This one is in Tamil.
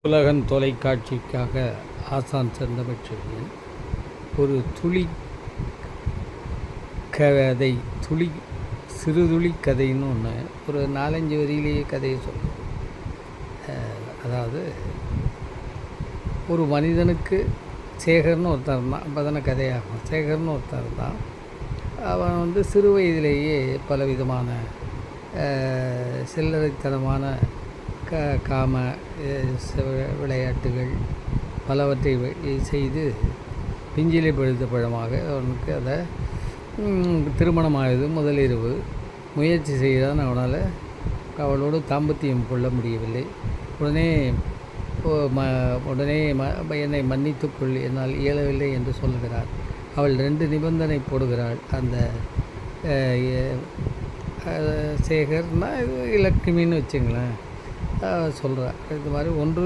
உலகன் தொலைக்காட்சிக்காக ஆசான் செந்தமிழ்ச்செழியன் ஒரு துளி கதை சிறுதுளி கதைன்னு ஒன்று ஒரு 4-5 வரியிலேயே கதையை சொல்லும். அதாவது ஒரு மனிதனுக்கு சேகர்னு ஒருத்தர் இருந்தான். அப்போ தானே கதையாகும். சேகர்னு ஒருத்தர் இருந்தான். அவன் சிறு வயதிலேயே பலவிதமான சில்லறைத்தனமான காம விளையாட்டுகள் பலவற்றை செய்து பிஞ்சிலை பழுத்த பழமாக அவனுக்கு அதை திருமணமாகுது. முதலிரவு முயற்சி செய்தான். அவளோடு தாம்பத்தியம் கொள்ள முடியவில்லை. உடனே என்னை மன்னித்துக்கொள், என்னால் இயலவில்லை என்று சொல்கிறார். அவள் 2 நிபந்தனை போடுகிறாள். அந்த சேகர்னா இலட்சுமின்னு வச்சுங்களேன் சொல்கிறார். இது மாதிரி ஒன்று